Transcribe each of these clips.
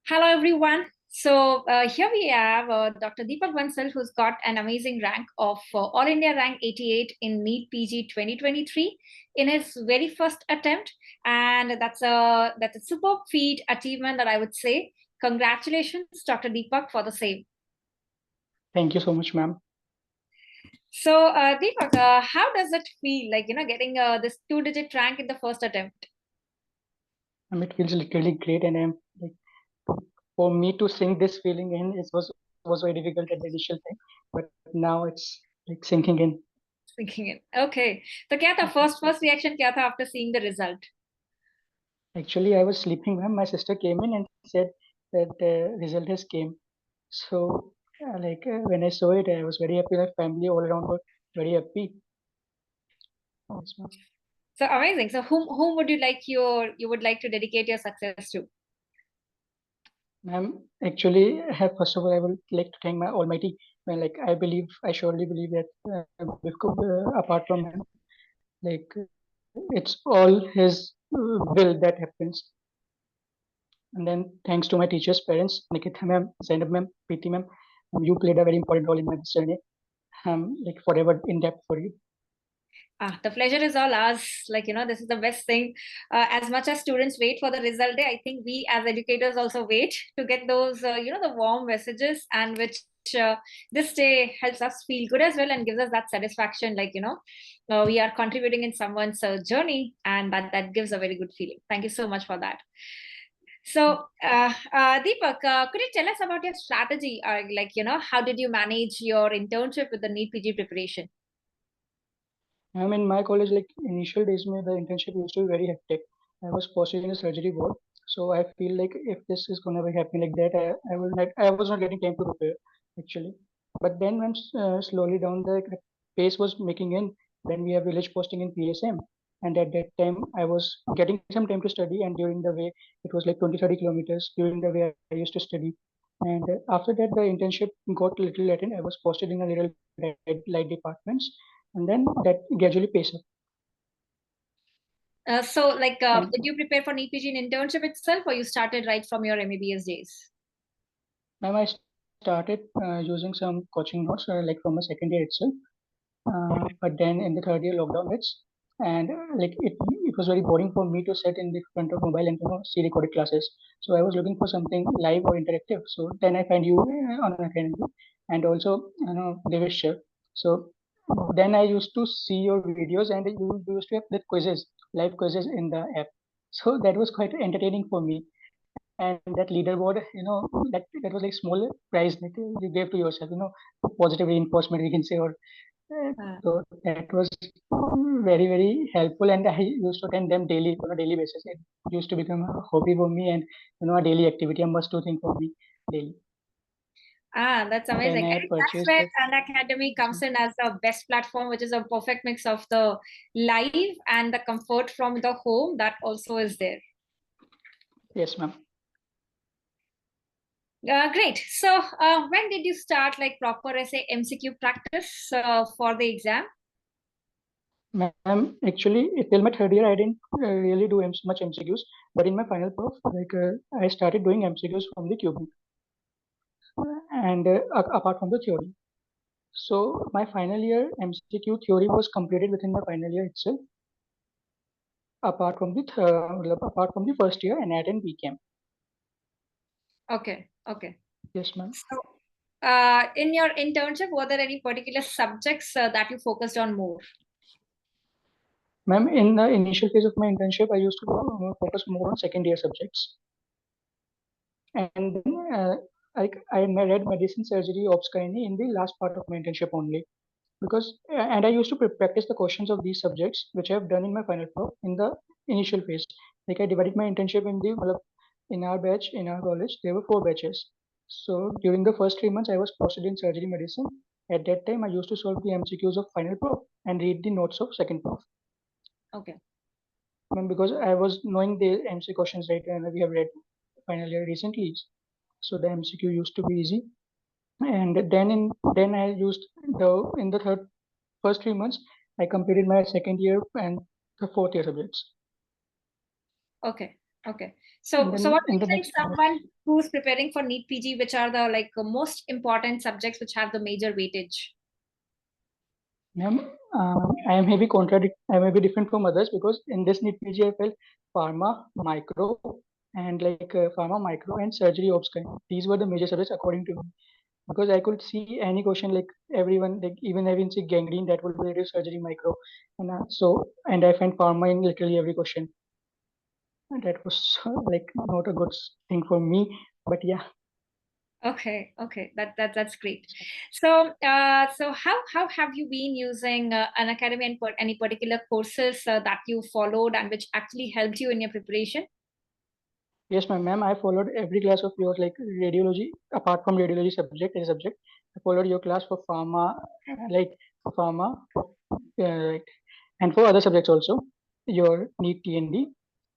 Hello, everyone. Here we have Dr. Deepak Bansal, who's got an amazing rank of All India rank 88 in NEET PG 2023 in his very first attempt, and that's a superb feat achievement that I would say. Congratulations, Dr. Deepak, for the same. Thank you so much, ma'am. Deepak, how does it feel like getting this two-digit rank in the first attempt? It feels literally great, and I'm like, for me to sink this feeling in, it was very difficult at the initial time, but now it's like sinking in. Thinking it. Okay. So, क्या था first reaction क्या था after seeing the result? Actually, I was sleeping, ma'am. My sister came in and said that the result has came. So, when I saw it, I was very happy. My family all around were very happy. Yes, ma'am. So amazing. So whom would you would like to dedicate your success to? Ma'am, actually, first of all, I would like to thank my Almighty. Well, like I surely believe that apart from Him, like it's all His will that happens. And then thanks to my teachers, parents, Nikita ma'am, Zainab ma'am, Preeti ma'am, you played a very important role in my journey. Like forever in depth for you. The pleasure is all ours. This is the best thing. As much as students wait for the result day, I think we as educators also wait to get those, the warm messages, and which this day helps us feel good as well and gives us that satisfaction. We are contributing in someone's journey, and that gives a very good feeling. Thank you so much for that. Deepak, could you tell us about your strategy? How did you manage your internship with the NEET PG preparation? In my college, like initial days, the internship used to be very hectic. I was posted in a surgery ward, so I feel like if this is gonna be happening like that, I was not getting time to prepare actually. But then when slowly down the pace was making in, then we have village posting in PSM, and at that time I was getting some time to study, and during the way it was like 20-30 kilometers. During the way I used to study, and after that the internship got a little latent. I was posted in a little light departments, and then that gradually pays up. And Did you prepare for NEET PG in internship itself, or you started right from your MBBS days? now I started using some coaching notes like from the second year itself. But then in the third year lockdown hits, and it was very boring for me to sit in the front of mobile and see recorded classes. So I was looking for something live or interactive. So then I find you on an academy, and also Devish Shiv. So then I used to see your videos, and you used to have the quizzes, live quizzes in the app. So that was quite entertaining for me. And that leaderboard, that was like small prize that you gave to yourself, positive reinforcement, we can say, or so that was very, very helpful, and I used to attend them daily on a daily basis. It used to become a hobby for me, and a daily activity, a must-do thing for me daily. That's Then amazing. I I think that's purchased where the Khan Academy comes in as the best platform, which is a perfect mix of the live and the comfort from the home that also is there. yes, ma'am. Great. When did you start like proper essay MCQ practice for the exam? Ma'am, actually, till my third year, I didn't really do much MCQs, but in my final prof, I started doing MCQs from the QB, and apart from the theory. So my final year MCQ theory was completed within my final year itself, apart from the first year NAT and BCAM. Okay. Okay. Yes, ma'am. In your internship, were there any particular subjects that you focused on more? Ma'am, in the initial phase of my internship, I used to focus more on second year subjects, and then I read medicine, surgery, obs gynae in the last part of my internship only. Because and I used to practice the questions of these subjects, which I have done in my final pro in the initial phase. Like I divided my internship in our batch in our college. There were 4 batches. So during the first 3 months, I was posted in surgery medicine. At that time, I used to solve the MCQs of final pro and read the notes of second pro. Okay. Because I was knowing the MC questions right, and we have read final year recently, so the MCQ used to be easy. And then I used the in the first 3 months, I completed my second year and the fourth year subjects. Okay. Okay. And So then what do in you the think next, someone who's preparing for NEET PG, which are the like most important subjects which have the major weightage? ma'am, I may be different from others because in this NEET PG I felt pharma, micro, and pharma, micro, and surgery ops kind. These were the major subjects according to me. Because I could see any question like everyone, like even having see gangrene that would be related to surgery micro, and I find pharma in literally every question. And that was like not a good thing for me, but yeah. Okay, okay, that's great. So how have you been using an academy and any particular courses that you followed and which actually helped you in your preparation? Yes, ma'am. I followed every class of yours, like radiology. Apart from radiology subject, as a subject, I followed your class for pharma, like for pharma, right, and for other subjects also. Your NEET TND,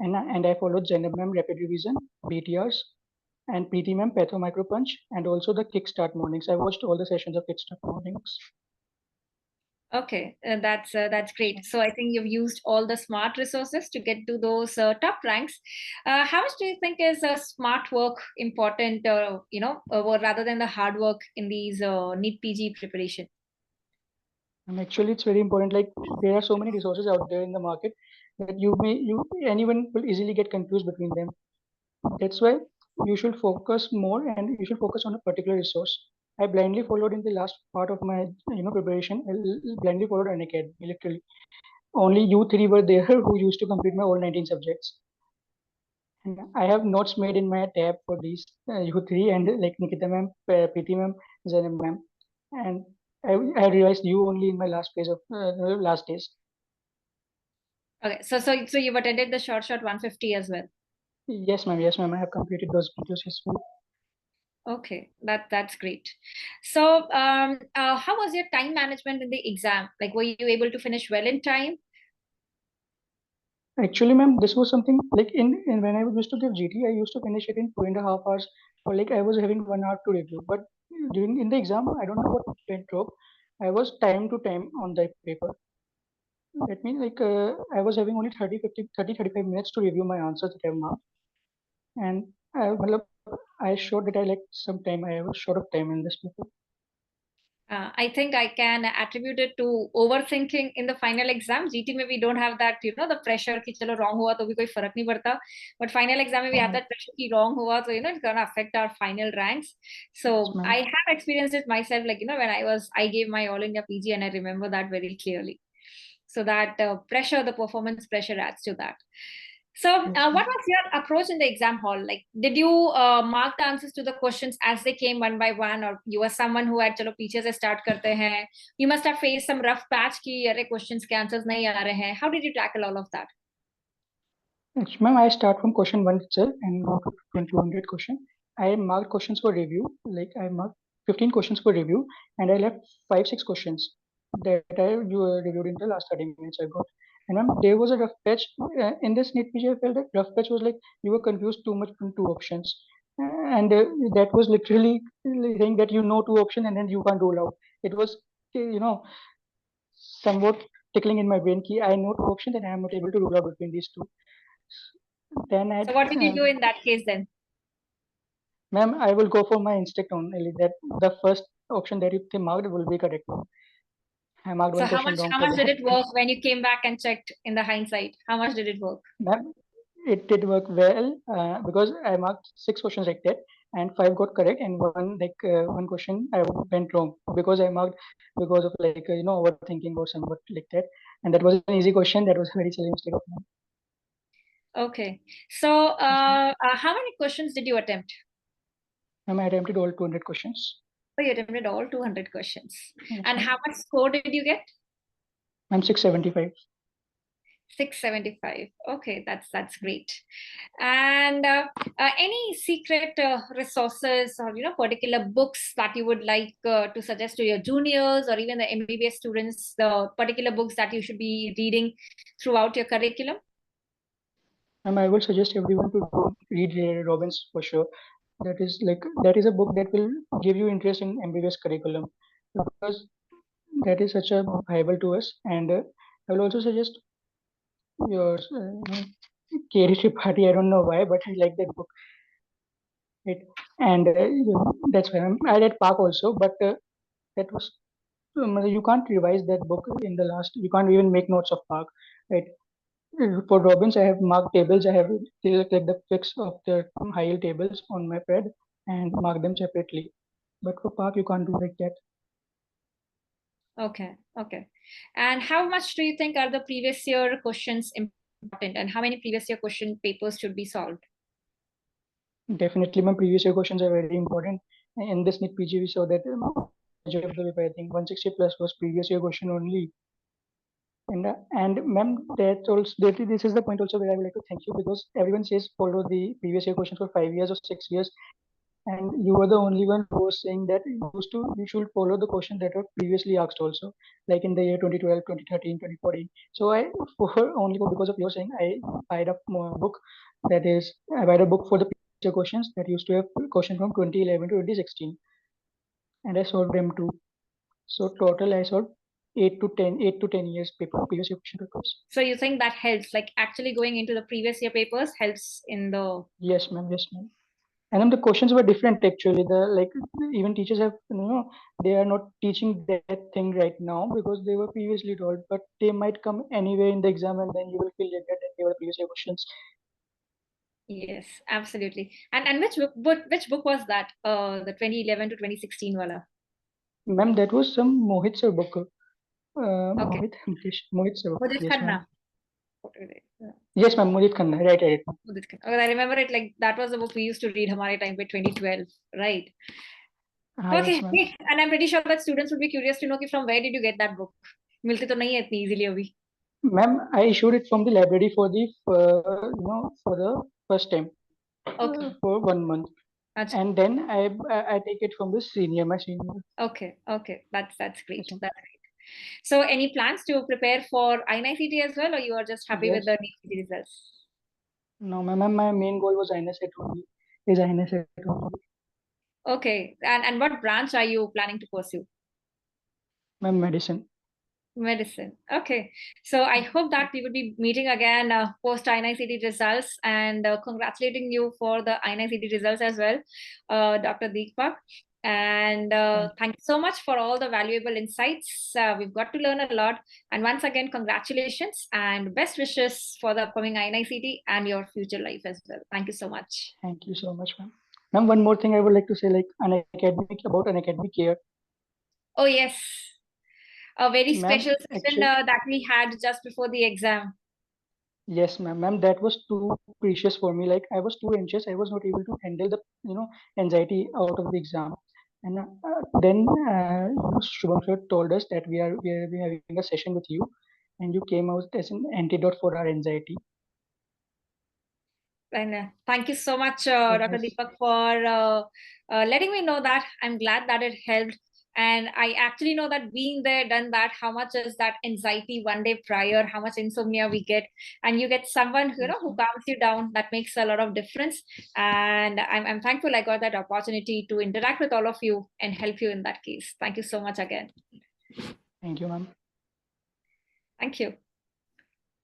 and I followed Zainab ma'am rapid revision, BTRs, and PT ma'am Patho Micro Punch, and also the Kickstart mornings. I watched all the sessions of Kickstart mornings. Okay, that's great. So I think you've used all the smart resources to get to those top ranks. How much do you think is smart work important, rather than the hard work in these NEET PG preparation? Actually, it's very important. Like there are so many resources out there in the market that anyone will easily get confused between them. That's why you should focus more and you should focus on a particular resource. I blindly followed in the last part of my preparation. Blindly followed an academy. Literally, only you three were there who used to complete my all 19 subjects. And I have notes made in my tab for these you three and like Nikita ma'am, PT ma'am, Zainab ma'am, and I realized you only in my last phase of last days. Okay, so you've attended the short 150 as well. Yes, ma'am. Yes, ma'am. I have completed those videos as well. Okay, that's great. So, how was your time management in the exam? Like, were you able to finish well in time? Actually, ma'am, this was something like in when I used to give GT, I used to finish it in 2.5 hours, or like I was having 1 hour to review. But during in the exam, I don't know what went wrong. I was time to time on the paper. That means I was having only 35 minutes to review my answers that I have marked. And well, I showed that I like some time. I was short of time in this paper. I think I can attribute it to overthinking in the final exam. GT में we don't have that, the pressure कि चलो wrong हुआ तो भी कोई फर्क नहीं पड़ता. But final exam में we have Uh, that pressure कि wrong हुआ तो it's gonna affect our final ranks. yes, So ma'am. I have experienced it myself, like when I gave my All India PG, and I remember that very clearly. So that pressure, the performance pressure adds to that. So, Yes, what ma'am. was your approach in the exam hall? Like, did you mark the answers to the questions as they came one by one, or you were someone who had चलो पीछे से start करते हैं? You must have faced some rough patch कि अरे questions के answers नहीं आ रहे हैं. How did you tackle all of that? Actually, ma'am, I start from question one itself and go to 200 question. I marked questions for review. Like I marked 15 questions for review, and I left 5 6 questions that I reviewed in the last 30 minutes. I got. And ma'am, there was a rough patch in this NEET PG. I felt that rough patch was like you were confused too much from two options, and that was literally saying that you know two options and then you can't rule out. It was somewhat tickling in my brain. Ki I know two options and I am not able to rule out between these two. Then So, what did you do in that case then? ma'am, I will go for my instinct only that the first option that you marked will be correct one. I marked So, one how question much wrong how for much did that. it work when you came back and checked in the hindsight? How much did it work? Ma'am, it did work well because I marked 6 questions like that and 5 got correct and one question I went wrong because I marked because of overthinking or somewhat like that. And that was an easy question. That was a very silly mistake of mine. Okay. So, Yes, ma'am. how many questions did you attempt? Ma'am, I attempted all 200 questions. Oh, you attempted all 200 questions. Yes, And ma'am. how much score did you get? I'm 675. 675. Okay, that's great. And any secret resources or particular books that you would like to suggest to your juniors or even the MBBS students, the particular books that you should be reading throughout your curriculum? I will suggest everyone to read Robbins for sure. That is a book that will give you interest in MBBS curriculum because that is such a Bible to us. And I will also suggest yours. K.D. Tripathi. I don't know why, but I like that book. And that's why I read Park also, but that was you can't revise that book in the last. You can't even make notes of Park, right? For Robbins, I have marked tables. I have like the fix of the high yield tables on my pad and mark them separately. But for Park, you can't do like that. Okay, okay. And how much do you think are the previous year questions important, and how many previous year question papers should be solved? Definitely, my previous year questions are very important. In this NIT PG, we saw that majority of the paper, I think 160 plus was previous year question only. And ma'am, that also this is the point also where I would like to thank you, because everyone says follow the previous year questions for 5 years or 6 years, and you were the only one who was saying that you should follow the questions that were previously asked also, like in the year 2012, 2013, 2014. So because of your saying, I bought a book I bought a book for the previous year questions that used to have questions from 2011 to 2016, and I solved them too. So total I solved 8 to 10 years paper, previous year question papers. So you think that helps, like actually going into the previous year papers helps in the... Yes, ma'am. Yes, ma'am. And then the questions were different actually. The like even teachers have they are not teaching that thing right now because they were previously told, but they might come anyway in the exam, and then you will feel like that they were previous year questions. Yes, absolutely. And which book was that? The 2011 to 2016 wala. Ma'am, that was some Mohit sir book. Okay. Mohit sir book. Mudit Yes, ma'am. Khanna. Yes, ma'am. Mohit Khanna. Right, right. Mudit Khanna. Okay, I remember it like that was the book we used to read Hamare time by 2012, right? Yes, Okay, ma'am. great. And I'm pretty sure that students would be curious to know कि from where did you get that book? मिलती तो नहीं है इतनी easily अभी. Ma'am, I issued it from the library for the for the first time Okay. for 1 month. Achha. And then I take it from my senior. Okay, okay. That's great. That's great. So any plans to prepare for INICT as well, or you are just happy with Yes. the NEET results? No, ma'am, my main goal was INSET only. Is INSET only. Okay. And what branch are you planning to pursue? Ma'am, medicine. Medicine. Okay. So I hope that we will be meeting again post INICT results, and congratulating you for the INICT results as well, Dr. Deepak. And thank you so much for all the valuable insights. We've got to learn a lot. And once again, congratulations and best wishes for the upcoming INICT and your future life as well. Thank you so much. Thank you so much, ma'am. Ma'am, one more thing I would like to say, like about an academic year. Oh, yes. A very Ma'am, special session actually, that we had just before the exam. yes, ma'am. Ma'am, that was too precious for me. Like I was too anxious. I was not able to handle the anxiety out of the exam. And then Shubham sir told us that we are having a session with you, and you came out as an antidote for our anxiety. And thank you so much, So Dr. yes, Deepak, for letting me know that. I'm glad that it helped. And I actually know that being there, done that, how much is that anxiety one day prior, how much insomnia we get. And you get someone yes, who ma'am. calms you down. That makes a lot of difference. And I'm thankful I got that opportunity to interact with all of you and help you in that case. Thank you so much again. Thank you, ma'am. Thank you.